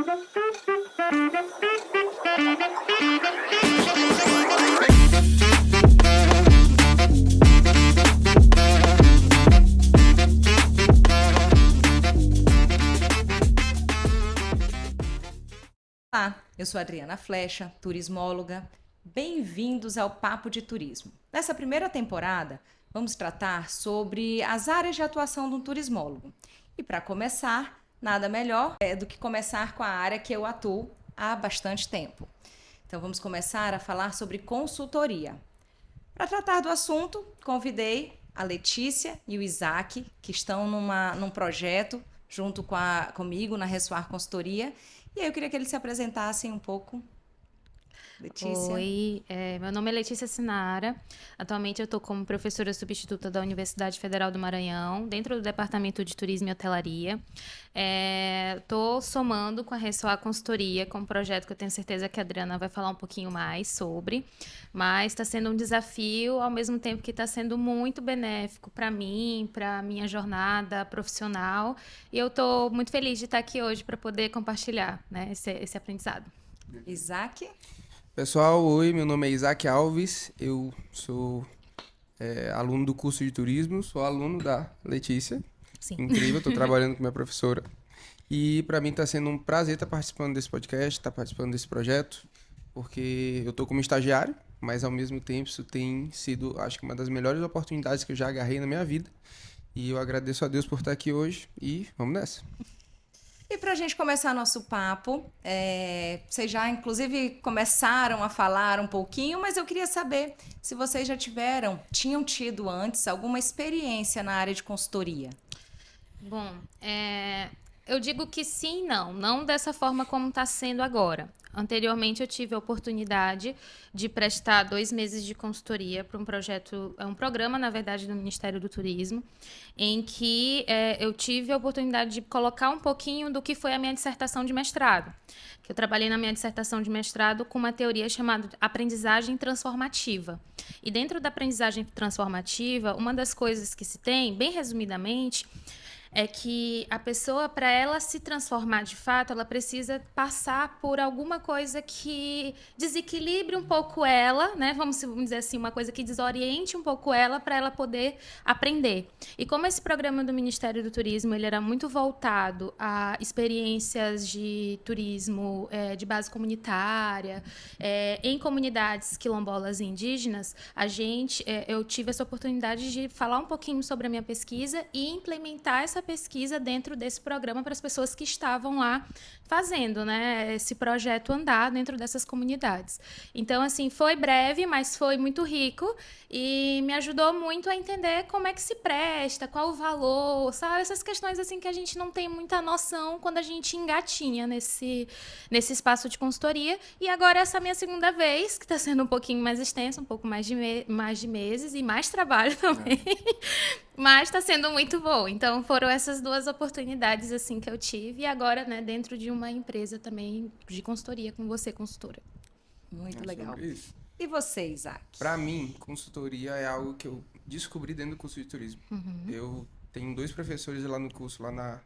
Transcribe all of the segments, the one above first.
Olá, eu sou Adriana Flecha, turismóloga. Bem-vindos ao Papo de Turismo. Nessa primeira temporada, vamos tratar sobre as áreas de atuação de um turismólogo. E para começar, nada melhor do que começar com a área que eu atuo há bastante tempo. Então vamos começar a falar sobre consultoria. Para tratar do assunto, convidei a Letícia e o Isaac, que estão num projeto junto comigo na Ressoar Consultoria. E aí eu queria que eles se apresentassem um pouco. Letícia. Oi, meu nome é Letícia Sinara. Atualmente eu estou como professora substituta da Universidade Federal do Maranhão, dentro do Departamento de Turismo e Hotelaria. Estou somando com a Ressoar Consultoria, com um projeto que eu tenho certeza que a Adriana vai falar um pouquinho mais sobre, mas está sendo um desafio, ao mesmo tempo que está sendo muito benéfico para mim, para a minha jornada profissional, e eu estou muito feliz de estar aqui hoje para poder compartilhar, né, esse aprendizado. Isaac? Pessoal, oi, meu nome é Isaac Alves, eu sou aluno do curso de turismo, sou aluno da Letícia. Sim. Incrível, estou trabalhando com minha professora. E para mim está sendo um prazer estar participando desse podcast, estar participando desse projeto, porque eu estou como estagiário, mas ao mesmo tempo isso tem sido, acho que uma das melhores oportunidades que eu já agarrei na minha vida. E eu agradeço a Deus por estar aqui hoje e vamos nessa. E para a gente começar nosso papo, vocês já inclusive começaram a falar um pouquinho, mas eu queria saber se vocês já tinham tido antes alguma experiência na área de consultoria. Bom, eu digo que sim e não dessa forma como está sendo agora. Anteriormente eu tive a oportunidade de prestar 2 meses de consultoria para um projeto, um programa, na verdade, do Ministério do Turismo, em que eu tive a oportunidade de colocar um pouquinho do que foi a minha dissertação de mestrado. Que eu trabalhei na minha dissertação de mestrado com uma teoria chamada aprendizagem transformativa. E dentro da aprendizagem transformativa, uma das coisas que se tem, bem resumidamente, é que a pessoa, para ela se transformar de fato, ela precisa passar por alguma coisa que desequilibre um pouco ela, né? Vamos dizer assim, uma coisa que desoriente um pouco ela para ela poder aprender. E como esse programa do Ministério do Turismo ele era muito voltado a experiências de turismo de base comunitária, em comunidades quilombolas e indígenas, eu tive essa oportunidade de falar um pouquinho sobre a minha pesquisa e implementar essa pesquisa dentro desse programa para as pessoas que estavam lá fazendo, né, esse projeto andar dentro dessas comunidades. Então, assim, foi breve, mas foi muito rico e me ajudou muito a entender como é que se presta, qual o valor, sabe? Essas questões assim que a gente não tem muita noção quando a gente engatinha nesse espaço de consultoria. E agora essa é a minha segunda vez, que está sendo um pouquinho mais extensa, um pouco mais de meses e mais trabalho também. Mas está sendo muito bom. Então, foram essas 2 oportunidades assim que eu tive. E agora, né, dentro de uma empresa também de consultoria com você, consultora. Muito legal. E você, Isaac? Para mim, consultoria é algo que eu descobri dentro do curso de turismo. Eu tenho 2 professores lá no curso, lá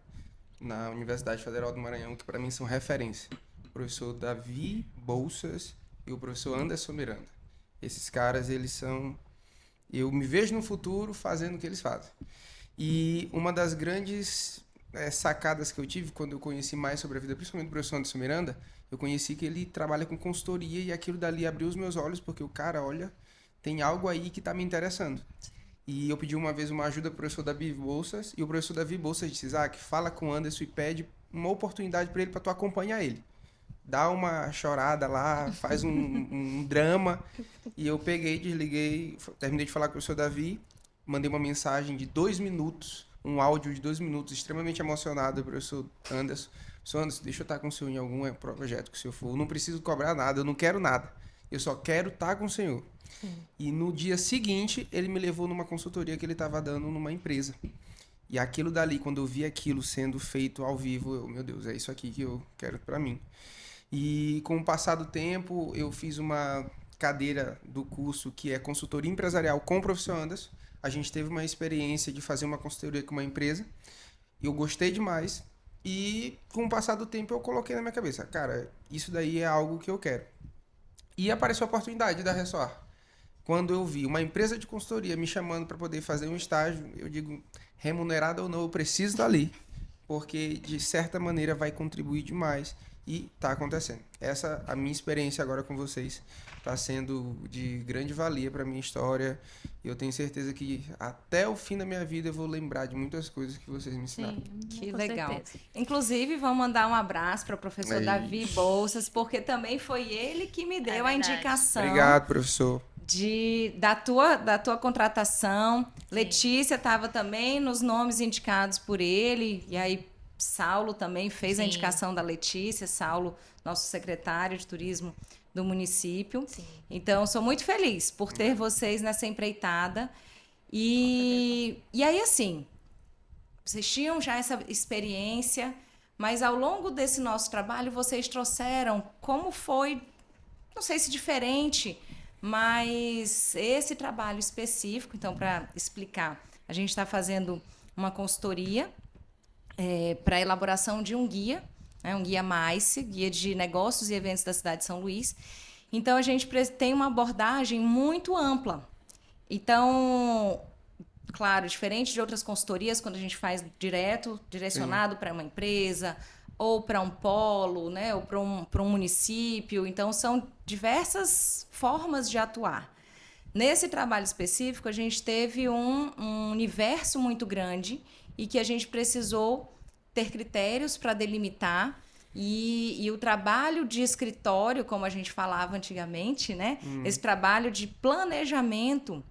na Universidade Federal do Maranhão, que para mim são referência. O professor Davi Bolsas e o professor Anderson Miranda. Esses caras, eles são... Eu me vejo no futuro fazendo o que eles fazem. E uma das grandes sacadas que eu tive quando eu conheci mais sobre a vida, principalmente do professor Anderson Miranda, eu conheci que ele trabalha com consultoria e aquilo dali abriu os meus olhos, porque o cara, olha, tem algo aí que está me interessando. E eu pedi uma vez uma ajuda pro professor Davi Bolsas, e o professor Davi Bolsas disse, Isaac, fala com o Anderson e pede uma oportunidade para ele, para tu acompanhar ele. Dá uma chorada lá, faz um drama. E eu peguei, desliguei, terminei de falar com o professor Davi, mandei uma mensagem de 2 minutos, um áudio de 2 minutos, extremamente emocionado, professor Anderson. Professor Anderson, deixa eu estar com o senhor em algum projeto que o senhor for. Eu não preciso cobrar nada, eu não quero nada. Eu só quero estar com o senhor. Sim. E no dia seguinte, ele me levou numa consultoria que ele estava dando numa empresa. E aquilo dali, quando eu vi aquilo sendo feito ao vivo, meu Deus, é isso aqui que eu quero para mim. E com o passar do tempo, eu fiz uma cadeira do curso que é consultoria empresarial com o professor Anderson. A gente teve uma experiência de fazer uma consultoria com uma empresa. Eu gostei demais. E com o passar do tempo eu coloquei na minha cabeça, cara, isso daí é algo que eu quero. E apareceu a oportunidade da Ressoar. Quando eu vi uma empresa de consultoria me chamando para poder fazer um estágio, eu digo, remunerado ou não, eu preciso estar ali, porque de certa maneira vai contribuir demais e está acontecendo. Essa a minha experiência agora com vocês está sendo de grande valia para minha história. Eu tenho certeza que até o fim da minha vida eu vou lembrar de muitas coisas que vocês me ensinaram. Sim, Que com legal. certeza. Inclusive, vamos mandar um abraço para o professor É Davi isso. Bolsas, porque também foi ele que me deu a verdade. indicação Obrigado, professor. da tua contratação. Letícia estava também nos nomes indicados por ele, e aí Saulo também fez a Sim. indicação da Letícia, Saulo, nosso secretário de turismo do município. Sim. Então, sou muito feliz por ter vocês nessa empreitada. E aí, assim, vocês tinham já essa experiência, mas ao longo desse nosso trabalho, vocês trouxeram como foi, não sei se diferente, mas esse trabalho específico. Então, para explicar, a gente está fazendo uma consultoria para a elaboração de um guia, né, um guia MAICE, guia de negócios e eventos da cidade de São Luís. Então, a gente tem uma abordagem muito ampla. Então, claro, diferente de outras consultorias, quando a gente faz direcionado para uma empresa, ou para um polo, né, ou para um município. Então, são diversas formas de atuar. Nesse trabalho específico, a gente teve um universo muito grande e que a gente precisou ter critérios para delimitar. E o trabalho de escritório, como a gente falava antigamente, né? Esse trabalho de planejamento,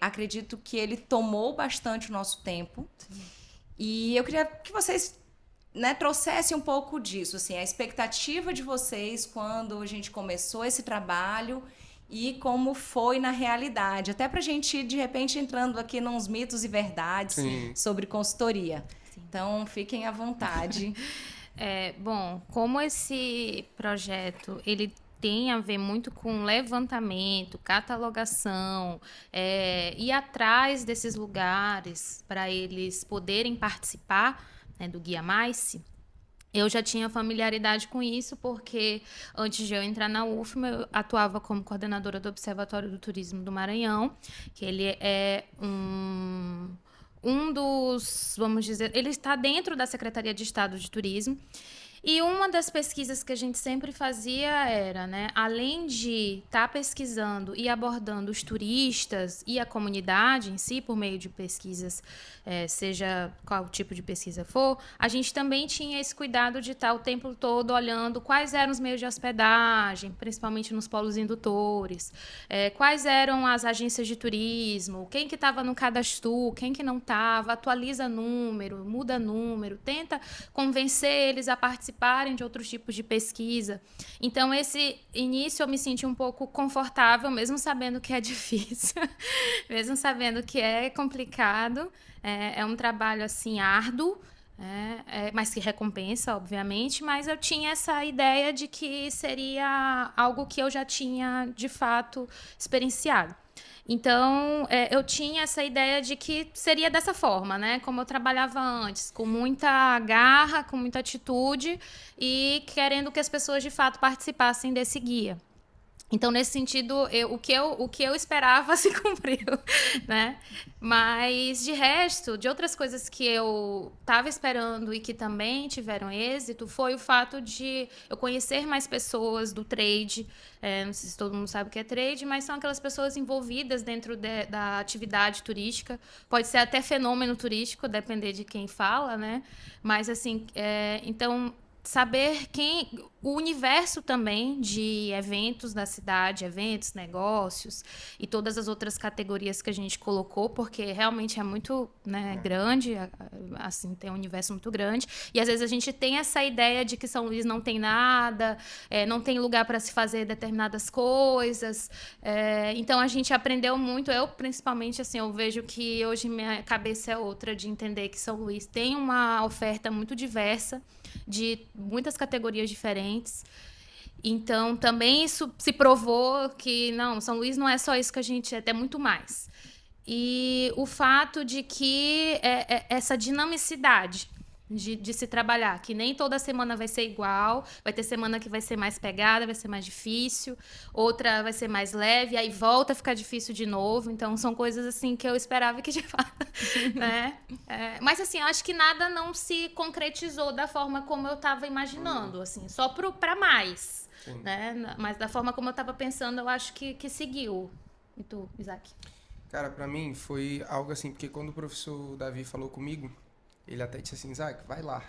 acredito que ele tomou bastante o nosso tempo. E eu queria que vocês, né, trouxessem um pouco disso, assim, a expectativa de vocês quando a gente começou esse trabalho e como foi na realidade, até para a gente ir, de repente, entrando aqui nos mitos e verdades Sim. sobre consultoria. Então, fiquem à vontade. Bom, como esse projeto ele tem a ver muito com levantamento, catalogação, ir atrás desses lugares para eles poderem participar, né, do Guia Mais, eu já tinha familiaridade com isso, porque antes de eu entrar na UFMA, eu atuava como coordenadora do Observatório do Turismo do Maranhão, que ele é um dos, vamos dizer, ele está dentro da Secretaria de Estado de Turismo. E uma das pesquisas que a gente sempre fazia era, né, além de estar pesquisando e abordando os turistas e a comunidade em si, por meio de pesquisas, seja qual tipo de pesquisa for, a gente também tinha esse cuidado de estar o tempo todo olhando quais eram os meios de hospedagem, principalmente nos polos indutores, quais eram as agências de turismo, quem que estava no cadastro, quem que não estava, atualiza número, muda número, tenta convencer eles a participarem de outros tipos de pesquisa. Então, esse início eu me senti um pouco confortável, mesmo sabendo que é difícil, mesmo sabendo que é complicado, é um trabalho assim árduo, mas que recompensa, obviamente, mas eu tinha essa ideia de que seria algo que eu já tinha, de fato, experienciado. Então, eu tinha essa ideia de que seria dessa forma, né? Como eu trabalhava antes, com muita garra, com muita atitude e querendo que as pessoas, de fato, participassem desse guia. Então, nesse sentido, o que eu esperava se cumpriu, né? Mas, de resto, de outras coisas que eu estava esperando e que também tiveram êxito, foi o fato de eu conhecer mais pessoas do trade. Não sei se todo mundo sabe o que é trade, mas são aquelas pessoas envolvidas dentro da atividade turística. Pode ser até fenômeno turístico, depender de quem fala, né? Mas, assim, então, saber o universo também de eventos da cidade, eventos, negócios e todas as outras categorias que a gente colocou, porque realmente é muito, né, grande, assim, tem um universo muito grande. E às vezes a gente tem essa ideia de que São Luís não tem nada, não tem lugar para se fazer determinadas coisas. Então a gente aprendeu muito, eu principalmente, assim, eu vejo que hoje minha cabeça é outra, de entender que São Luís tem uma oferta muito diversa, de muitas categorias diferentes. Então, também isso se provou que, não, São Luís não é só isso que a gente é, tem muito mais. E o fato de que essa dinamicidade de se trabalhar, que nem toda semana vai ser igual, vai ter semana que vai ser mais pegada, vai ser mais difícil, outra vai ser mais leve, aí volta a ficar difícil de novo, então são coisas assim que eu esperava que de fato, né? Mas assim, eu acho que nada não se concretizou da forma como eu estava imaginando, assim, só para mais, né? Mas da forma como eu estava pensando, eu acho que seguiu. E tu, Isaac? Cara, pra mim foi algo assim, porque quando o professor Davi falou comigo, ele até disse assim, Isaac, vai lá.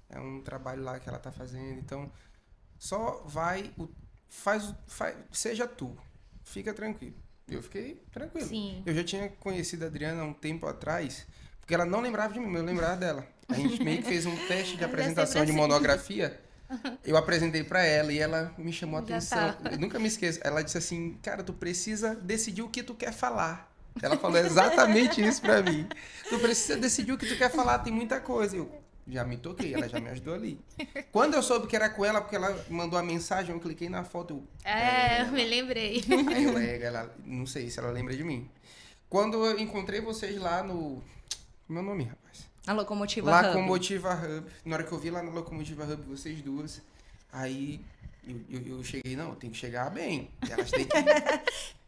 É um trabalho lá que ela tá fazendo, então só vai, seja tu, fica tranquilo. Eu fiquei tranquilo. Sim. Eu já tinha conhecido a Adriana há um tempo atrás, porque ela não lembrava de mim, mas eu lembrava dela. A gente meio que fez um teste de apresentação de monografia. Eu apresentei pra ela e ela me chamou a atenção. Tá. Eu nunca me esqueço. Ela disse assim, cara, tu precisa decidir o que tu quer falar. Ela falou exatamente isso pra mim. Tu precisa decidir o que tu quer falar, tem muita coisa. Eu já me toquei, ela já me ajudou ali. Quando eu soube que era com ela, porque ela mandou a mensagem, eu cliquei na foto. Eu me lembrei. Aí ela, não sei se ela lembra de mim. Quando eu encontrei vocês lá no... Meu nome, rapaz? Na Locomotiva Hub. Locomotiva Hub. Na hora que eu vi lá na Locomotiva Hub, vocês duas, aí eu cheguei, não, tem que chegar bem. Elas têm que...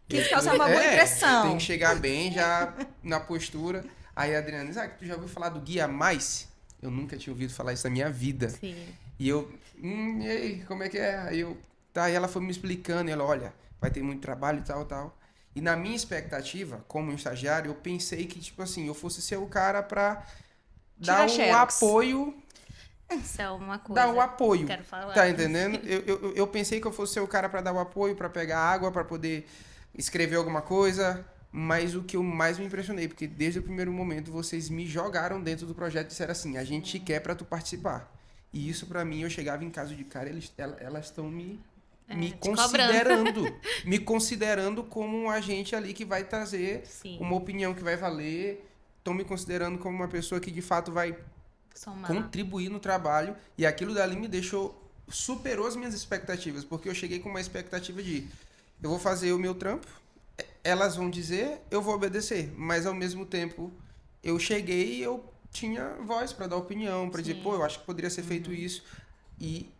Quis causar uma boa impressão. Tem que chegar bem já na postura. Aí a Adriana, Isaac, tu já ouviu falar do Guia Mais? Eu nunca tinha ouvido falar isso na minha vida. Sim. E eu, e aí, como é que é? Aí ela foi me explicando, e ela, olha, vai ter muito trabalho e tal. E na minha expectativa, como estagiário, eu pensei que, tipo assim, eu fosse ser o cara pra dar o apoio. Isso é uma coisa. Dar o apoio. Quero falar. Tá entendendo? Eu pensei que eu fosse ser o cara pra dar o apoio, pra pegar água, pra poder escrever alguma coisa, mas o que eu mais me impressionei, porque desde o primeiro momento vocês me jogaram dentro do projeto e disseram assim, a gente te quer pra tu participar. E isso pra mim, eu chegava em casa de cara, elas estão me considerando como um agente ali que vai trazer uma opinião que vai valer, estão me considerando como uma pessoa que de fato vai contribuir no trabalho, e aquilo dali me superou as minhas expectativas, porque eu cheguei com uma expectativa de eu vou fazer o meu trampo, elas vão dizer, eu vou obedecer. Mas, ao mesmo tempo, eu cheguei e eu tinha voz para dar opinião, para dizer, pô, eu acho que poderia ser feito isso. E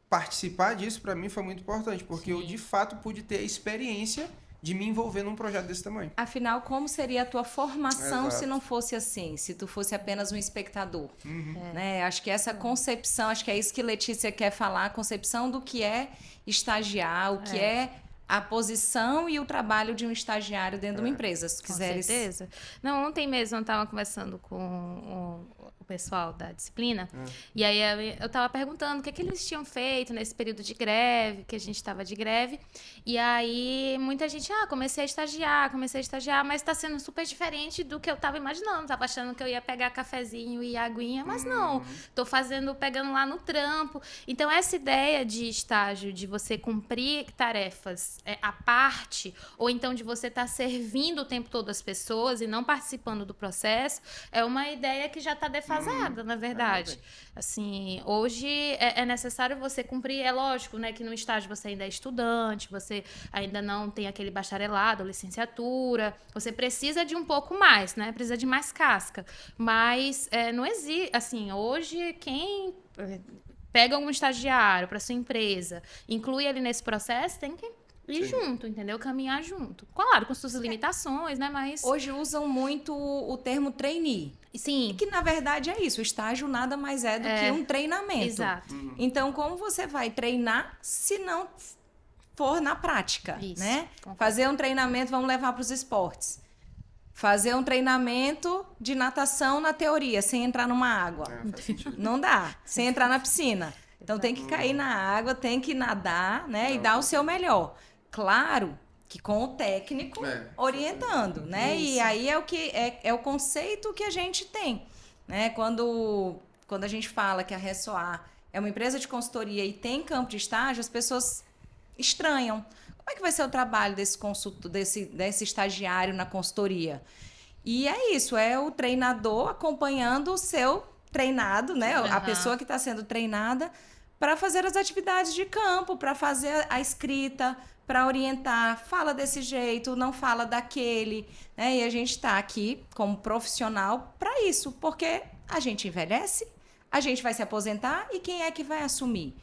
participar disso, para mim, foi muito importante, porque eu, de fato, pude ter a experiência de me envolver num projeto desse tamanho. Afinal, como seria a tua formação se não fosse assim? Se tu fosse apenas um espectador? Né? Acho que essa concepção, acho que é isso que Letícia quer falar, a concepção do que é estagiar, o que é a posição e o trabalho de um estagiário dentro de uma empresa, se quiseres. Com certeza. Não, ontem mesmo eu estava conversando com o pessoal da disciplina, e aí eu estava perguntando o que eles tinham feito nesse período de greve, que a gente estava de greve, e aí muita gente, comecei a estagiar, mas está sendo super diferente do que eu estava imaginando, estava achando que eu ia pegar cafezinho e aguinha, mas não, estou pegando lá no trampo. Então, essa ideia de estágio, de você cumprir tarefas à parte, ou então de você estar servindo o tempo todo as pessoas e não participando do processo, é uma ideia que já está defasada, na verdade. Assim, hoje é necessário você cumprir, é lógico, né, que no estágio você ainda é estudante, você ainda não tem aquele bacharelado, licenciatura, você precisa de um pouco mais, né, precisa de mais casca, mas não existe, assim, hoje quem pega um estagiário para sua empresa, inclui ele nesse processo, tem que ir junto, entendeu? Caminhar junto. Claro, com suas limitações, né? Mas hoje usam muito o termo trainee. Sim. Que, na verdade, é isso. O estágio nada mais é do que um treinamento. Exato. Então, como você vai treinar se não for na prática, né? Concordo. Fazer um treinamento, vamos levar para os esportes. Fazer um treinamento de natação na teoria, sem entrar numa água. Faz sentido. Não dá. Sem entrar na piscina. Então, tem que cair na água, tem que nadar, né? E dar o seu melhor. Claro que com o técnico orientando, né? Isso. E aí é o conceito que a gente tem, né? Quando a gente fala que a Ressoar é uma empresa de consultoria e tem campo de estágio, as pessoas estranham. Como é que vai ser o trabalho desse estagiário na consultoria? E é isso, é o treinador acompanhando o seu treinado, né? A pessoa que está sendo treinada para fazer as atividades de campo, para fazer a escrita, para orientar, fala desse jeito, não fala daquele, né? E a gente está aqui como profissional para isso, porque a gente envelhece, a gente vai se aposentar e quem é que vai assumir?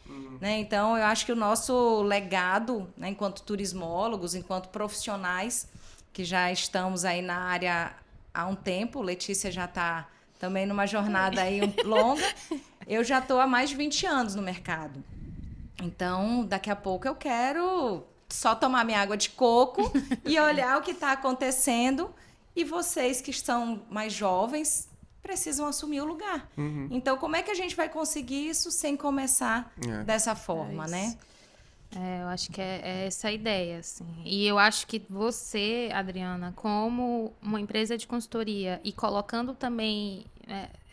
Né? Então, eu acho que o nosso legado, né, enquanto turismólogos, enquanto profissionais, que já estamos aí na área há um tempo, Letícia já está também numa jornada aí longa, eu já estou há mais de 20 anos no mercado. Então, daqui a pouco eu quero só tomar minha água de coco e olhar o que está acontecendo. E vocês que estão mais jovens precisam assumir o lugar. Então, como é que a gente vai conseguir isso sem começar dessa forma, né? Eu acho que é essa a ideia, assim. E eu acho que você, Adriana, como uma empresa de consultoria e colocando também,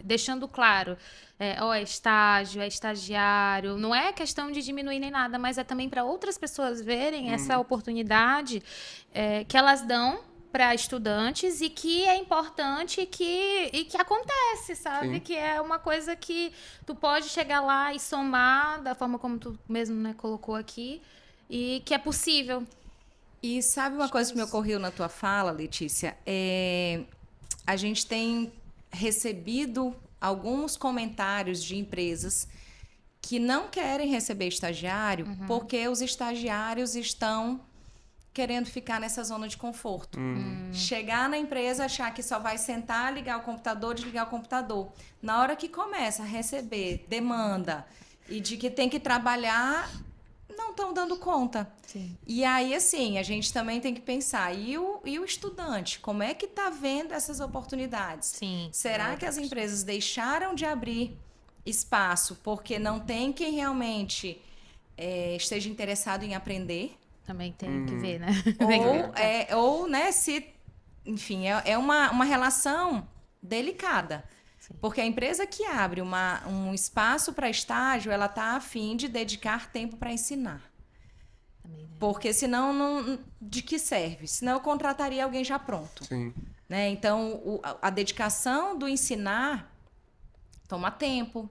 deixando claro, é estágio, é estagiário, não é questão de diminuir nem nada, mas é também para outras pessoas verem essa oportunidade que elas dão para estudantes e que é importante e que acontece, sabe? Sim. Que é uma coisa que tu pode chegar lá e somar da forma como tu mesmo, né, colocou aqui e que é possível. E sabe uma coisa que me ocorreu na tua fala, Letícia? A gente tem recebido alguns comentários de empresas que não querem receber estagiário porque os estagiários estão querendo ficar nessa zona de conforto. Chegar na empresa, achar que só vai sentar, ligar o computador, desligar o computador. Na hora que começa a receber demanda e de que tem que trabalhar, não estão dando conta. Sim. E aí, assim, a gente também tem que pensar, e o estudante, como é que está vendo essas oportunidades? Sim. Será que as empresas deixaram de abrir espaço porque não tem quem realmente esteja interessado em aprender? Também tem que ver, né? Ou né, se... Enfim, é uma relação delicada. Sim. Porque a empresa que abre um espaço para estágio, ela está a fim de dedicar tempo para ensinar. Também, né? Porque senão, de que serve? Senão eu contrataria alguém já pronto. Sim. Né? Então, a dedicação do ensinar toma tempo.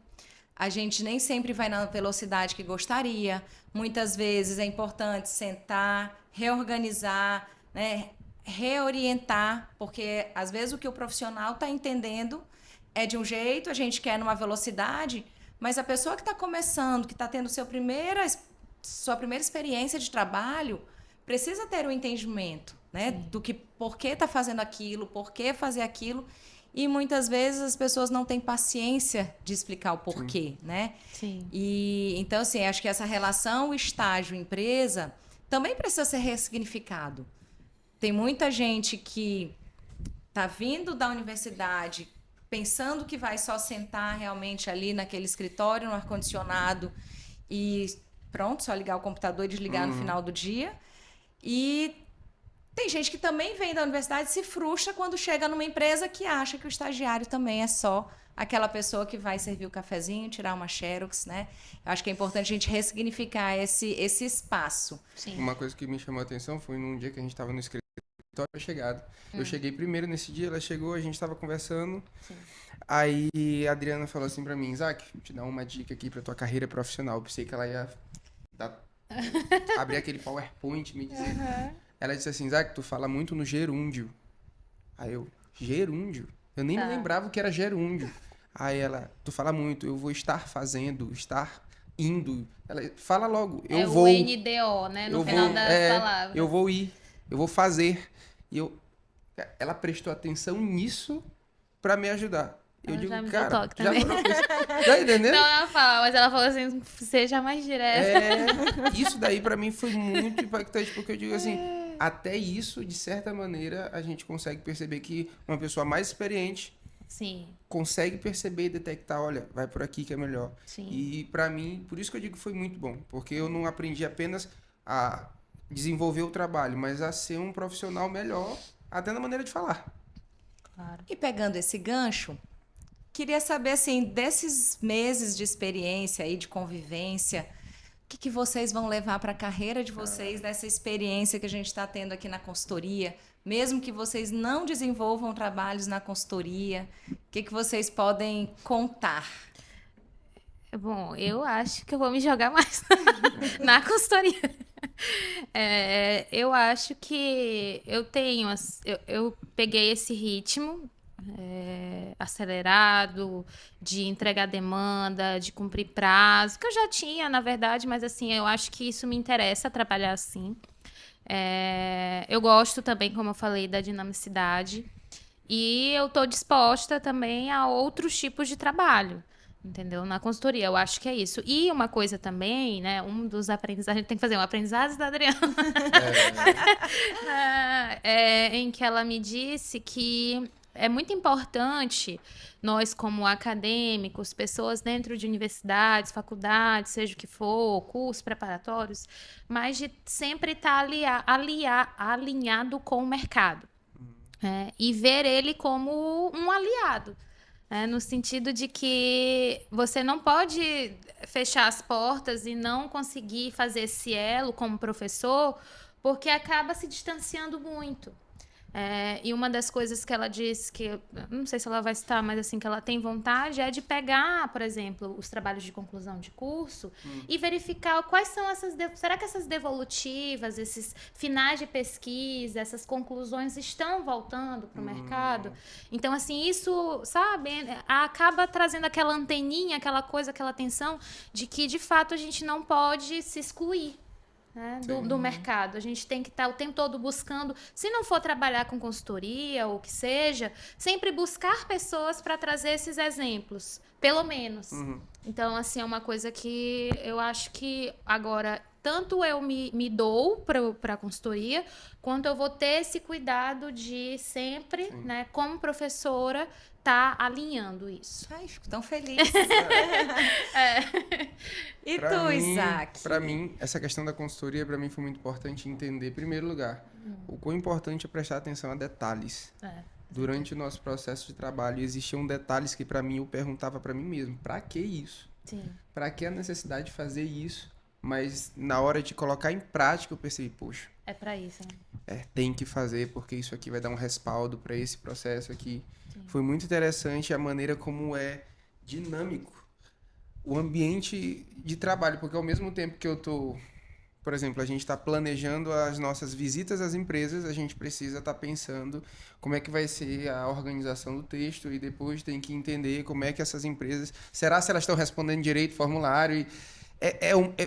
A gente nem sempre vai na velocidade que gostaria. Muitas vezes é importante sentar, reorganizar, né? Reorientar, porque às vezes o que o profissional está entendendo é de um jeito, a gente quer numa velocidade, mas a pessoa que está começando, que está tendo sua primeira experiência de trabalho, precisa ter um entendimento, né? Do que, por que está fazendo aquilo, por que fazer aquilo. E muitas vezes as pessoas não têm paciência de explicar o porquê, né? Sim. E então, assim, acho que essa relação estágio-empresa também precisa ser ressignificado. Tem muita gente que está vindo da universidade pensando que vai só sentar realmente ali naquele escritório, no ar-condicionado e pronto, só ligar o computador e desligar no final do dia. E tem gente que também vem da universidade e se frustra quando chega numa empresa que acha que o estagiário também é só aquela pessoa que vai servir o cafezinho, tirar uma xerox, né? Eu acho que é importante a gente ressignificar esse espaço. Sim. Uma coisa que me chamou a atenção foi num dia que a gente estava no escritório chegado. Eu cheguei primeiro nesse dia, ela chegou, a gente estava conversando. Sim. Aí a Adriana falou assim pra mim, Isaac, vou te dar uma dica aqui pra tua carreira profissional. Eu pensei que ela ia abrir aquele PowerPoint e me dizer. Ela disse assim, Isaac, tu fala muito no gerúndio. Aí eu, gerúndio? Eu nem me lembrava o que era gerúndio. Aí ela, tu fala muito, eu vou estar fazendo, estar indo. Ela fala logo, eu vou. O NDO, né? No final das palavras. Eu vou ir, eu vou fazer. E ela prestou atenção nisso pra me ajudar. Eu digo, já me deu cara, toque também. Já entendeu? Não, ela fala, mas ela falou assim, seja mais direta. Isso daí pra mim foi muito impactante, porque eu digo assim, até isso, de certa maneira, a gente consegue perceber que uma pessoa mais experiente Sim. consegue perceber e detectar, olha, vai por aqui que é melhor. Sim. E pra mim, por isso que eu digo que foi muito bom, porque eu não aprendi apenas a desenvolver o trabalho, mas a ser um profissional melhor, até na maneira de falar. Claro. E pegando esse gancho, queria saber, assim, desses meses de experiência aí, de convivência, o que vocês vão levar para a carreira de vocês, dessa experiência que a gente está tendo aqui na consultoria, mesmo que vocês não desenvolvam trabalhos na consultoria, o que vocês podem contar? Bom, eu acho que eu vou me jogar mais na consultoria. Eu acho que eu tenho... Eu peguei esse ritmo acelerado, de entregar demanda, de cumprir prazo, que eu já tinha, na verdade, mas assim, eu acho que isso me interessa trabalhar assim. Eu gosto também, como eu falei, da dinamicidade. E eu estou disposta também a outros tipos de trabalho, entendeu? Na consultoria, eu acho que é isso. E uma coisa também, né? Um dos aprendizados, a gente tem que fazer um aprendizado da Adriana. Em que ela me disse que é muito importante nós, como acadêmicos, pessoas dentro de universidades, faculdades, seja o que for, cursos preparatórios, mas de sempre estar alinhado com o mercado. E ver ele como um aliado. No sentido de que você não pode fechar as portas e não conseguir fazer esse elo como professor, porque acaba se distanciando muito. E uma das coisas que ela disse, que eu não sei se ela vai citar, mas assim, que ela tem vontade, é de pegar, por exemplo, os trabalhos de conclusão de curso e verificar quais são essas... Será que essas devolutivas, esses finais de pesquisa, essas conclusões estão voltando para o mercado? Então, assim, isso, sabe, acaba trazendo aquela anteninha, aquela coisa, aquela atenção de que, de fato, a gente não pode se excluir. Do mercado. A gente tem que estar o tempo todo buscando, se não for trabalhar com consultoria ou o que seja, sempre buscar pessoas para trazer esses exemplos, pelo menos. Então, assim, é uma coisa que eu acho que agora, tanto eu me dou para a consultoria, quanto eu vou ter esse cuidado de sempre, né, como professora, tá alinhando isso. Ai, fico tão feliz. E Pra tu, mim, Isaac? Pra mim, essa questão da consultoria, pra mim, foi muito importante entender, em primeiro lugar, o quão importante é prestar atenção a detalhes. Durante o nosso processo de trabalho, existiam detalhes que, pra mim, eu perguntava pra mim mesmo, pra que isso? Sim. Pra que a necessidade de fazer isso? Mas, na hora de colocar em prática, eu pensei, poxa, é pra isso, né? tem que fazer, porque isso aqui vai dar um respaldo pra esse processo aqui. Sim. Foi muito interessante a maneira como é dinâmico o ambiente de trabalho, porque ao mesmo tempo que eu tô, por exemplo, a gente está planejando as nossas visitas às empresas, a gente precisa estar pensando como é que vai ser a organização do texto e depois tem que entender como é que essas empresas, será se elas estão respondendo direito o formulário?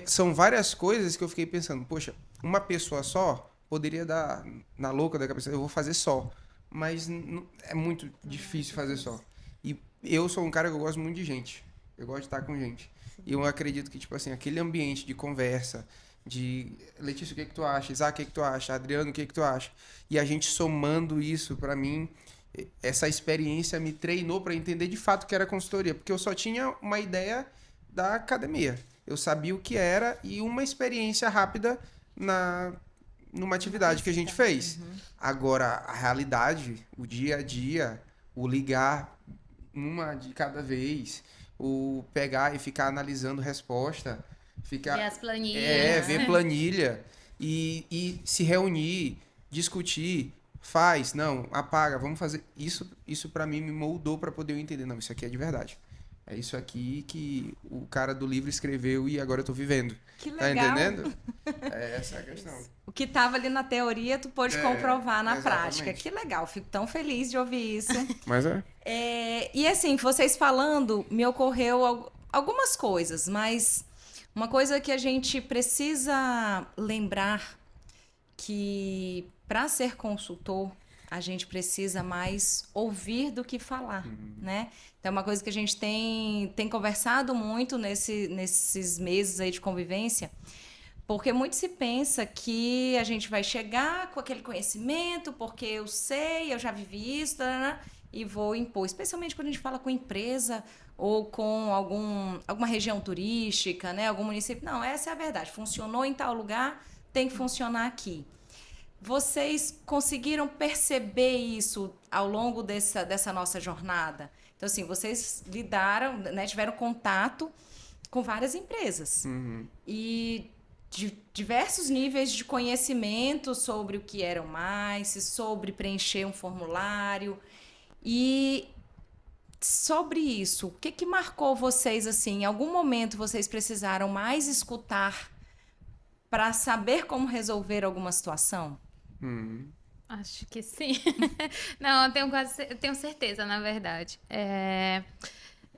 São várias coisas que eu fiquei pensando, poxa, uma pessoa só poderia dar na louca da cabeça, eu vou fazer só, mas é muito difícil fazer só. E eu sou um cara que eu gosto muito de gente. Eu gosto de estar com gente. E eu acredito que, tipo assim, aquele ambiente de conversa, de Letícia, o que tu acha? Isaac, o que tu acha? Adriano, o que tu acha? E a gente somando isso, pra mim, essa experiência me treinou pra entender de fato o que era consultoria. Porque eu só tinha uma ideia da academia. Eu sabia o que era e uma experiência rápida numa atividade que a gente fez. Agora, a realidade, o dia a dia, o ligar uma de cada vez, o pegar e ficar analisando resposta, Ver as planilhas. ver planilha e se reunir, discutir, faz, não, apaga, vamos fazer. Isso para mim me moldou para poder eu entender, não, isso aqui é de verdade. É isso aqui que o cara do livro escreveu e agora eu tô vivendo. Que Tá legal. entendendo? Essa é a questão. O que estava ali na teoria, tu pôde comprovar na exatamente. prática. Que legal, fico tão feliz de ouvir isso. Mas E assim, vocês falando, me ocorreu algumas coisas, mas uma coisa que a gente precisa lembrar que para ser consultor, a gente precisa mais ouvir do que falar, né? Então, é uma coisa que a gente tem conversado muito nesses meses aí de convivência, porque muito se pensa que a gente vai chegar com aquele conhecimento, porque eu sei, eu já vivi isso, e vou impor. Especialmente quando a gente fala com empresa ou com alguma região turística, né? Algum município. Não, essa é a verdade. Funcionou em tal lugar, tem que funcionar aqui. Vocês conseguiram perceber isso ao longo dessa nossa jornada? Então, assim, vocês lidaram, né, tiveram contato com várias empresas. E de diversos níveis de conhecimento sobre o que eram mais, sobre preencher um formulário. E sobre isso, o que marcou vocês, assim? Em algum momento vocês precisaram mais escutar para saber como resolver alguma situação? Acho que sim. Não, eu tenho certeza, na verdade.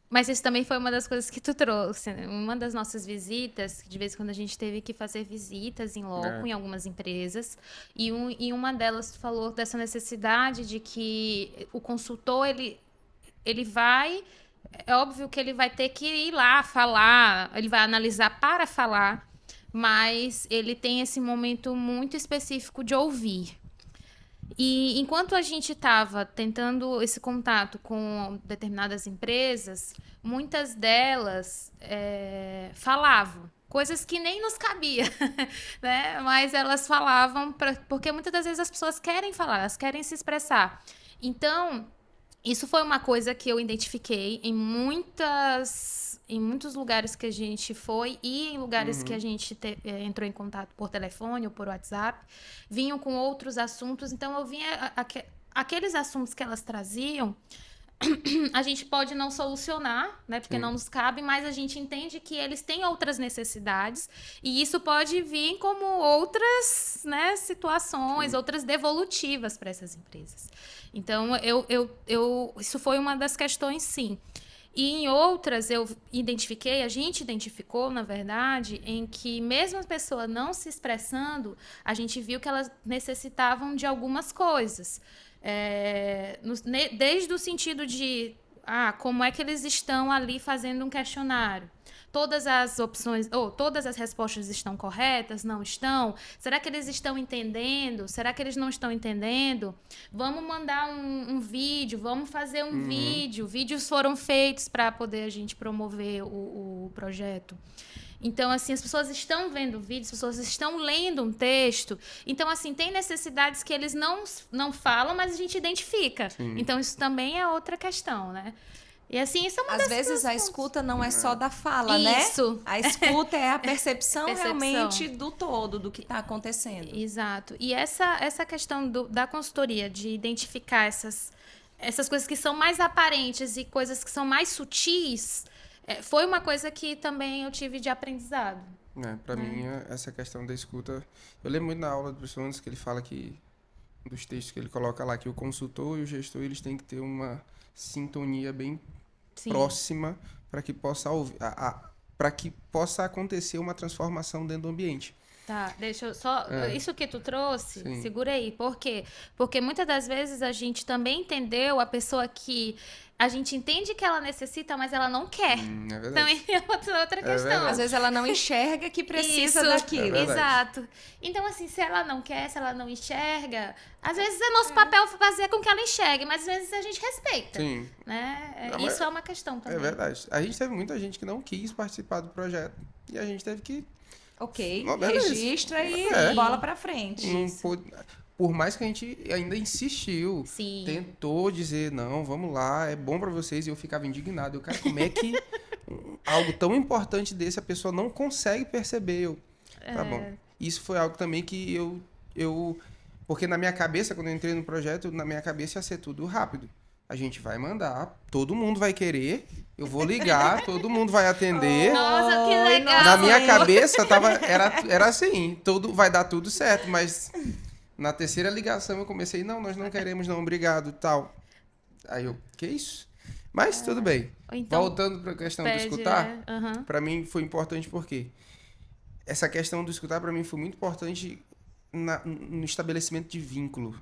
Mas isso também foi uma das coisas que tu trouxe, né? Uma das nossas visitas, de vez em quando a gente teve que fazer visitas em loco, em algumas empresas, e uma delas falou dessa necessidade de que o consultor, ele vai... É óbvio que ele vai ter que ir lá falar, ele vai analisar para falar, mas ele tem esse momento muito específico de ouvir. E enquanto a gente estava tentando esse contato com determinadas empresas, muitas delas falavam coisas que nem nos cabia, né? Mas elas falavam porque muitas das vezes as pessoas querem falar, elas querem se expressar. Então, isso foi uma coisa que eu identifiquei em muitos lugares que a gente foi e em lugares que a gente entrou em contato por telefone ou por WhatsApp. Vinham com outros assuntos, então eu vinha... Aqueles assuntos que elas traziam, a gente pode não solucionar, né? Porque não nos cabe, mas a gente entende que eles têm outras necessidades e isso pode vir como outras, né, situações, outras devolutivas para essas empresas. Então, isso foi uma das questões, sim. E em outras, a gente identificou, na verdade, em que mesmo a pessoa não se expressando, a gente viu que elas necessitavam de algumas coisas. Desde o sentido de como é que eles estão ali fazendo um questionário. Todas as opções, ou todas as respostas estão corretas? Não estão? Será que eles estão entendendo? Será que eles não estão entendendo? Vamos mandar um vídeo, vamos fazer um vídeo. Vídeos foram feitos para poder a gente promover o projeto. Então, assim, as pessoas estão vendo vídeos, as pessoas estão lendo um texto. Então, assim, tem necessidades que eles não falam, mas a gente identifica. Sim. Então, isso também é outra questão, né? E assim, isso é uma Às vezes a escuta não é só da fala, isso, né? A escuta é a percepção realmente do todo, do que está acontecendo. Exato. E essa questão da consultoria, de identificar essas coisas que são mais aparentes e coisas que são mais sutis, foi uma coisa que também eu tive de aprendizado. Para mim, essa questão da escuta... Eu lembro muito na aula do professor Anderson que ele fala que, dos textos que ele coloca lá, que o consultor e o gestor, eles têm que ter uma sintonia bem próxima para que possa para que possa acontecer uma transformação dentro do ambiente. Tá, deixa eu só... Isso que tu trouxe, segura aí. Por quê? Porque muitas das vezes a gente também entendeu a pessoa que... A gente entende que ela necessita, mas ela não quer. É verdade. Também é outra questão. Às vezes ela não enxerga que precisa daquilo. Exato. Então, assim, se ela não quer, se ela não enxerga... Às vezes é nosso papel fazer com que ela enxergue, mas às vezes a gente respeita. Sim. Né? Isso é uma questão também. É verdade. A gente teve muita gente que não quis participar do projeto. E a gente teve que... Ok, registra e bola pra frente. Por mais que a gente ainda insistiu, tentou dizer, não, vamos lá, é bom pra vocês, e eu ficava indignado. Cara, como é que algo tão importante desse a pessoa não consegue perceber? Tá bom. Isso foi algo também que porque na minha cabeça, quando eu entrei no projeto, na minha cabeça ia ser tudo rápido. A gente vai mandar, todo mundo vai querer, eu vou ligar, todo mundo vai atender. Nossa, que legal! Na minha cabeça era assim, vai dar tudo certo, mas na terceira ligação eu comecei, não, nós não queremos não, obrigado, tal. Aí eu, que isso? Mas tudo bem. Então, voltando para a questão do escutar, para mim foi importante porque essa questão do escutar para mim foi muito importante no estabelecimento de vínculo.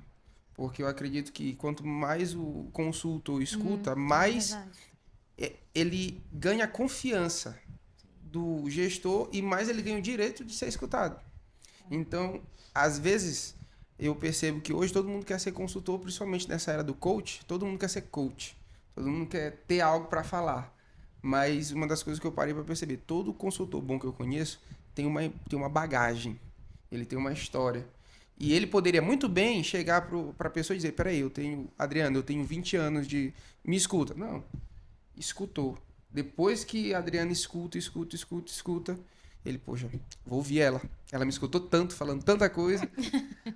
Porque eu acredito que quanto mais o consultor escuta, mais ele ganha a confiança do gestor e mais ele ganha o direito de ser escutado. Então, às vezes, eu percebo que hoje todo mundo quer ser consultor, principalmente nessa era do coach, todo mundo quer ser coach. Todo mundo quer ter algo para falar. Mas uma das coisas que eu parei para perceber, todo consultor bom que eu conheço tem uma bagagem, ele tem uma história. E ele poderia muito bem chegar para a pessoa e dizer, peraí, Adriano, eu tenho 20 anos de... Me escuta. Não, escutou. Depois que a Adriana escuta, ele, poxa, vou ouvir ela. Ela me escutou tanto, falando tanta coisa.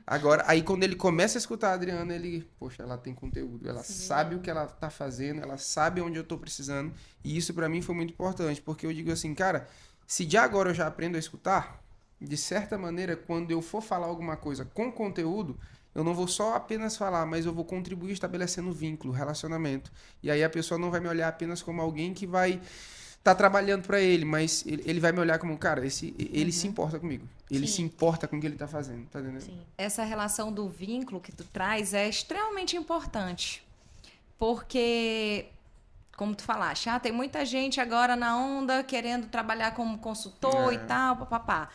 Agora, aí quando ele começa a escutar a Adriana, ele, poxa, ela tem conteúdo. Ela sabe o que ela tá fazendo, ela sabe onde eu tô precisando. E isso para mim foi muito importante, porque eu digo assim, cara, se de agora eu já aprendo a escutar... De certa maneira, quando eu for falar alguma coisa com conteúdo, Eu não vou só apenas falar, mas eu vou contribuir estabelecendo vínculo, relacionamento. E aí a pessoa não vai me olhar apenas como alguém que vai estar trabalhando para ele, mas ele vai me olhar como, cara, ele se importa comigo. Ele se importa com o que ele tá fazendo, tá entendendo? Sim. Essa relação do vínculo que tu traz é extremamente importante. Porque, como tu falaste, tem muita gente agora na onda querendo trabalhar como consultor e tal, papapá.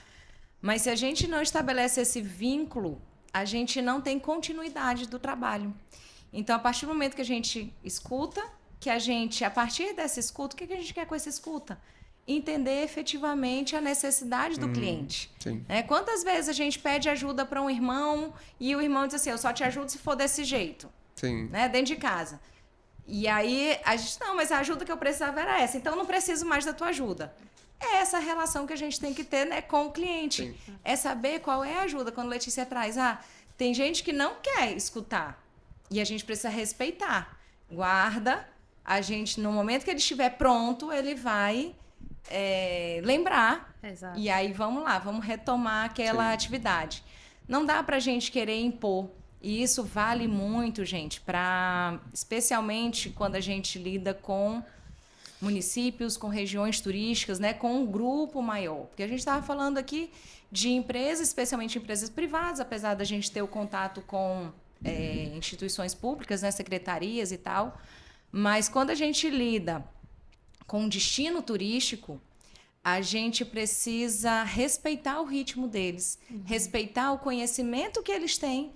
Mas se a gente não estabelece esse vínculo, a gente não tem continuidade do trabalho. Então, a partir do momento que a gente escuta, a partir dessa escuta, o que a gente quer com essa escuta? Entender efetivamente a necessidade do cliente. Sim. Quantas vezes a gente pede ajuda para um irmão e o irmão diz assim, eu só te ajudo se for desse jeito, Sim. dentro de casa. E aí a gente, não, mas a ajuda que eu precisava era essa, então eu não preciso mais da tua ajuda. É essa relação que a gente tem que ter, com o cliente. Sim. É saber qual é a ajuda. Quando a Letícia traz, tem gente que não quer escutar. E a gente precisa respeitar. Guarda, a gente, no momento que ele estiver pronto, ele vai lembrar. Exato. E aí vamos lá, vamos retomar aquela atividade. Não dá pra gente querer impor. E isso vale muito, gente, especialmente quando a gente lida com municípios, com regiões turísticas, com um grupo maior. Porque a gente estava falando aqui de empresas, especialmente empresas privadas, apesar da gente ter o contato com instituições públicas, secretarias e tal. Mas quando a gente lida com um destino turístico, a gente precisa respeitar o ritmo deles, respeitar o conhecimento que eles têm,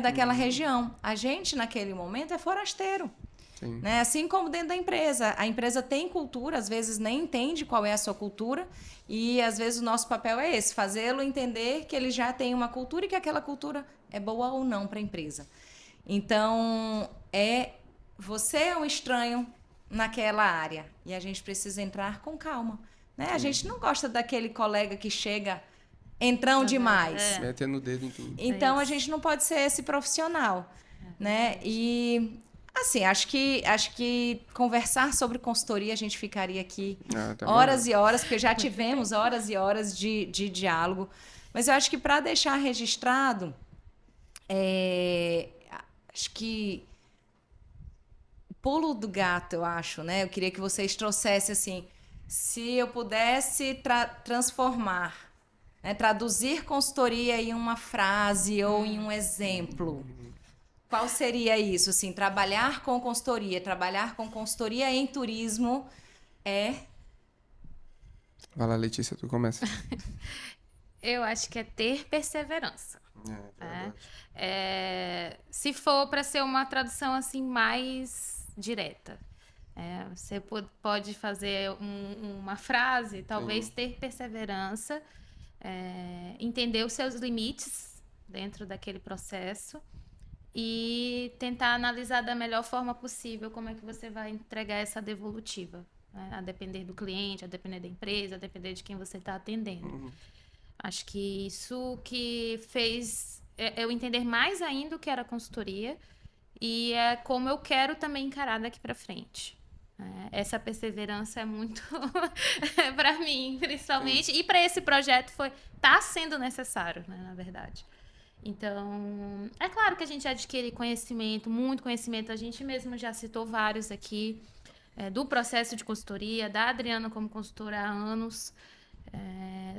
daquela região. A gente, naquele momento, é forasteiro. Sim. Assim como dentro da empresa. A empresa tem cultura, às vezes nem entende qual é a sua cultura, e às vezes o nosso papel é esse, fazê-lo entender que ele já tem uma cultura e que aquela cultura é boa ou não para a empresa. Então, você é um estranho naquela área, e a gente precisa entrar com calma. A gente não gosta daquele colega que chega entrão demais. Metendo o dedo em tudo. Então, a gente não pode ser esse profissional. E... assim, acho que conversar sobre consultoria, a gente ficaria aqui horas e horas, porque já tivemos horas e horas de diálogo. Mas eu acho que para deixar registrado, acho que pulo do gato, eu acho, Eu queria que vocês trouxessem assim, se eu pudesse transformar, traduzir consultoria em uma frase ou em um exemplo. Qual seria isso? Assim, trabalhar com consultoria em turismo Vai lá, Letícia, tu começa. Eu acho que é ter perseverança. Se for para ser uma tradução assim mais direta, você pode fazer uma frase, talvez ter perseverança, entender os seus limites dentro daquele processo e tentar analisar da melhor forma possível como é que você vai entregar essa devolutiva, a depender do cliente, a depender da empresa, a depender de quem você está atendendo. Acho que isso que fez eu entender mais ainda o que era consultoria e é como eu quero também encarar daqui para frente. Essa perseverança é muito para mim, principalmente, e para esse projeto tá sendo necessário, na verdade. Então, é claro que a gente adquire conhecimento, muito conhecimento. A gente mesmo já citou vários aqui, do processo de consultoria, da Adriana como consultora há anos,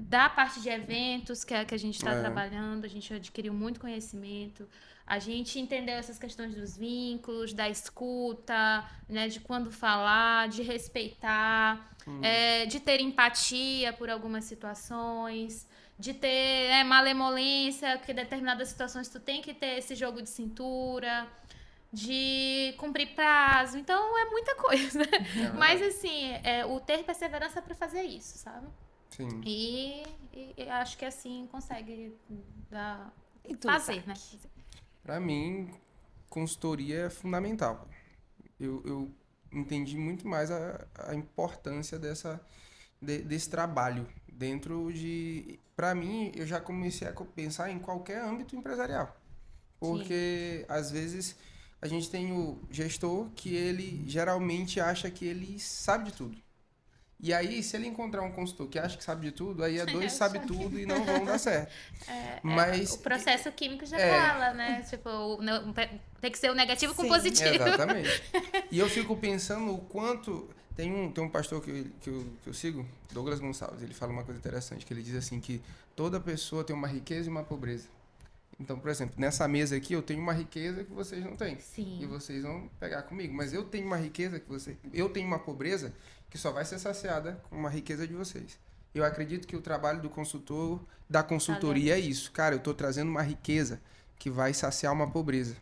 da parte de eventos que a gente está trabalhando. A gente adquiriu muito conhecimento. A gente entendeu essas questões dos vínculos, da escuta, de quando falar, de respeitar, de ter empatia por algumas situações, de ter malemolência, porque em determinadas situações tu tem que ter esse jogo de cintura, de cumprir prazo. Então, é muita coisa. Mas, assim, o ter perseverança para fazer isso, sabe? Sim. E acho que assim consegue fazer, né? Para mim, consultoria é fundamental. Eu entendi muito mais a importância desse trabalho dentro de... Para mim, eu já comecei a pensar em qualquer âmbito empresarial. Porque, às vezes, a gente tem o gestor que ele geralmente acha que ele sabe de tudo. E aí, se ele encontrar um consultor que acha que sabe de tudo, aí dois sabe tudo e não vão dar certo. Mas o processo químico já fala, né? Tipo, tem que ser o negativo com o positivo. Exatamente. E eu fico pensando o quanto... Tem um pastor que eu sigo, Douglas Gonçalves, ele fala uma coisa interessante, que ele diz assim que toda pessoa tem uma riqueza e uma pobreza. Então, por exemplo, nessa mesa aqui eu tenho uma riqueza que vocês não têm. Sim. E vocês vão pegar comigo. Mas eu tenho uma riqueza eu tenho uma pobreza que só vai ser saciada com uma riqueza de vocês. Eu acredito que o trabalho do consultor, da consultoria é isso. Cara, eu estou trazendo uma riqueza que vai saciar uma pobreza.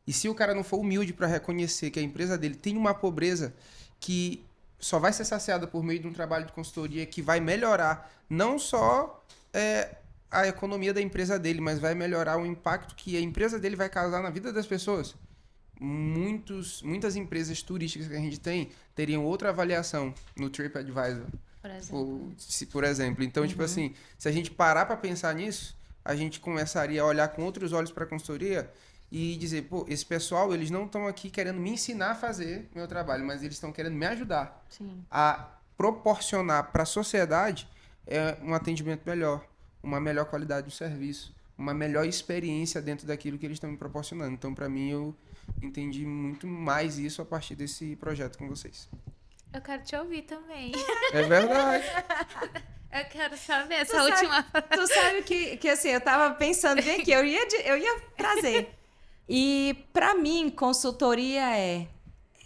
E se o cara não for humilde para reconhecer que a empresa dele tem uma pobreza que só vai ser saciada por meio de um trabalho de consultoria que vai melhorar não só a economia da empresa dele, mas vai melhorar o impacto que a empresa dele vai causar na vida das pessoas. Muitas empresas turísticas que a gente tem teriam outra avaliação no TripAdvisor. Por exemplo. Então, tipo assim, se a gente parar para pensar nisso, a gente começaria a olhar com outros olhos para a consultoria e dizer, pô, esse pessoal, eles não estão aqui querendo me ensinar a fazer meu trabalho, mas eles estão querendo me ajudar a proporcionar para a sociedade um atendimento melhor, uma melhor qualidade do serviço, uma melhor experiência dentro daquilo que eles estão me proporcionando. Então, para mim, eu entendi muito mais isso a partir desse projeto com vocês. Eu quero te ouvir também. É verdade. Eu quero saber essa última frase. Tu sabe que assim, eu tava pensando bem aqui, eu ia trazer. E para mim, consultoria é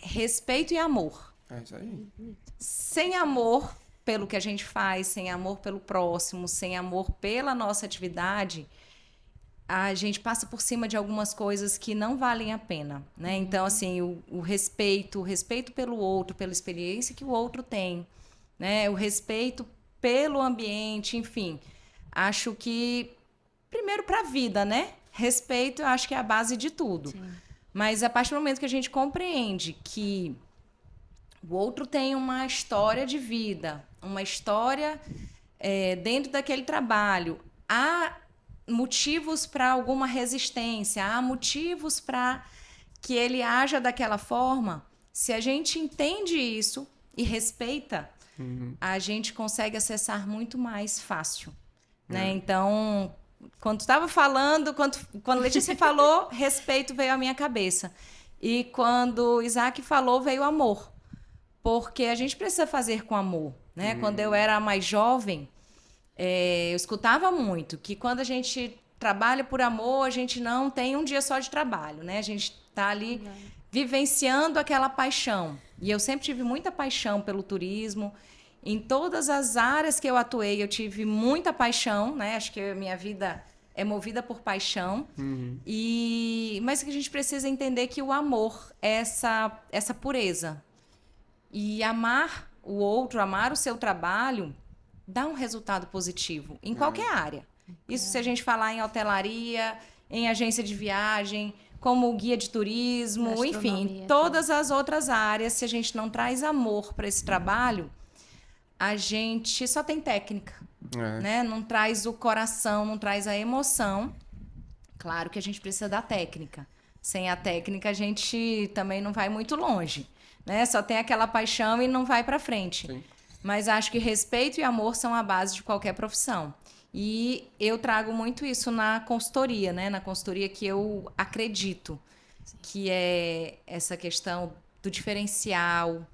respeito e amor. É isso aí. Sem amor pelo que a gente faz, sem amor pelo próximo, sem amor pela nossa atividade, a gente passa por cima de algumas coisas que não valem a pena, né? Então, assim, o respeito pelo outro, pela experiência que o outro tem, né? O respeito pelo ambiente, enfim. Acho que, primeiro, para a vida, né? Respeito, eu acho que é a base de tudo. Sim. Mas a partir do momento que a gente compreende que o outro tem uma história de vida, uma história dentro daquele trabalho, há motivos para alguma resistência, há motivos para que ele haja daquela forma. Se a gente entende isso e respeita, a gente consegue acessar muito mais fácil, né? Então, quando tu estava falando, quando a Letícia falou, respeito veio à minha cabeça. E quando o Isaac falou, veio amor. Porque a gente precisa fazer com amor, né? Quando eu era mais jovem, eu escutava muito que quando a gente trabalha por amor, a gente não tem um dia só de trabalho, né? A gente está ali vivenciando aquela paixão. E eu sempre tive muita paixão pelo turismo. Em todas as áreas que eu atuei, eu tive muita paixão, né? Acho que a minha vida é movida por paixão. Mas que a gente precisa entender que o amor é essa pureza. E amar o outro, amar o seu trabalho, dá um resultado positivo em qualquer área. Isso se a gente falar em hotelaria, em agência de viagem, como guia de turismo, enfim, todas as outras áreas, se a gente não traz amor para esse trabalho, a gente só tem técnica, né? Não traz o coração, não traz a emoção. Claro que a gente precisa da técnica. Sem a técnica, a gente também não vai muito longe, né? Só tem aquela paixão e não vai para frente. Sim. Mas acho que respeito e amor são a base de qualquer profissão. E eu trago muito isso na consultoria, né? Na consultoria que eu acredito, que é essa questão do diferencial,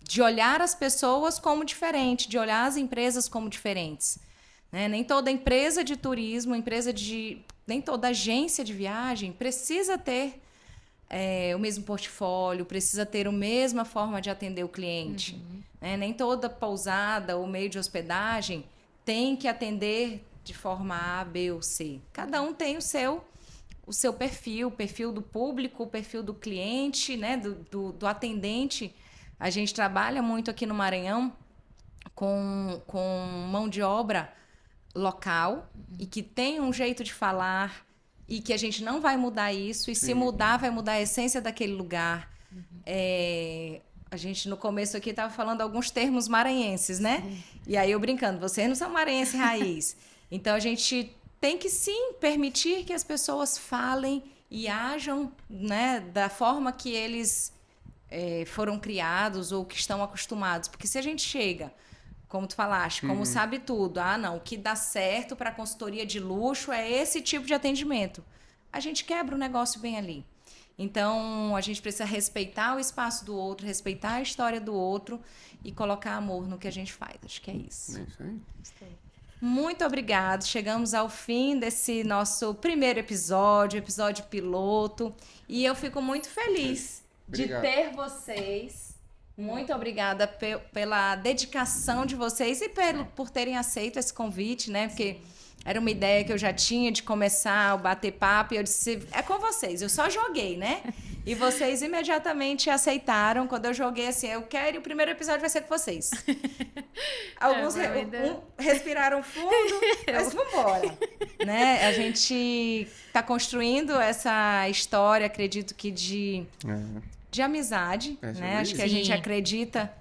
de olhar as pessoas como diferentes, de olhar as empresas como diferentes, né? Nem toda empresa de turismo, nem toda agência de viagem precisa ter o mesmo portfólio, precisa ter a mesma forma de atender o cliente. Né? Nem toda pousada ou meio de hospedagem tem que atender de forma A, B ou C. Cada um tem o seu perfil, o perfil do público, o perfil do cliente, né? do atendente. A gente trabalha muito aqui no Maranhão com mão de obra local e que tem um jeito de falar e que a gente não vai mudar isso. E se mudar, vai mudar a essência daquele lugar. A gente, no começo aqui, estava falando alguns termos maranhenses, né? E aí eu brincando, vocês não são maranhense raiz. Então, a gente tem que, sim, permitir que as pessoas falem e ajam, né, da forma que eles foram criados ou que estão acostumados. Porque se a gente chega, como tu falaste, como sabe tudo, não, o que dá certo para consultoria de luxo é esse tipo de atendimento. A gente quebra o negócio bem ali. Então, a gente precisa respeitar o espaço do outro, respeitar a história do outro e colocar amor no que a gente faz. Acho que é isso. É isso aí. Muito obrigada. Chegamos ao fim desse nosso primeiro episódio piloto. E eu fico muito feliz Obrigado. de ter vocês. Muito obrigada pela dedicação de vocês e por terem aceito esse convite, né? Porque era uma ideia que eu já tinha de começar o bater papo e eu disse, é com vocês. Eu só joguei, né? E vocês imediatamente aceitaram quando eu joguei assim, eu quero e o primeiro episódio vai ser com vocês. Alguns respiraram fundo, mas vambora. Né? A gente está construindo essa história, acredito que de amizade, né? Acho que a gente acredita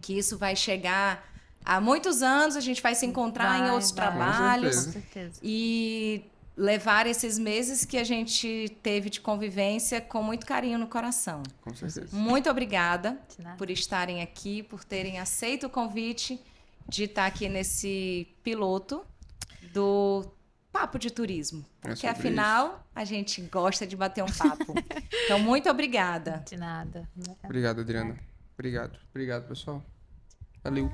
que isso vai chegar há muitos anos, a gente vai se encontrar em outros trabalhos. Com certeza. E levar esses meses que a gente teve de convivência com muito carinho no coração. Com certeza. Muito obrigada por estarem aqui, por terem aceito o convite de estar aqui nesse piloto do Papo de Turismo. Porque, afinal, a gente gosta de bater um papo. Então, muito obrigada. De nada. Obrigado, Adriana. Obrigado, pessoal. Valeu.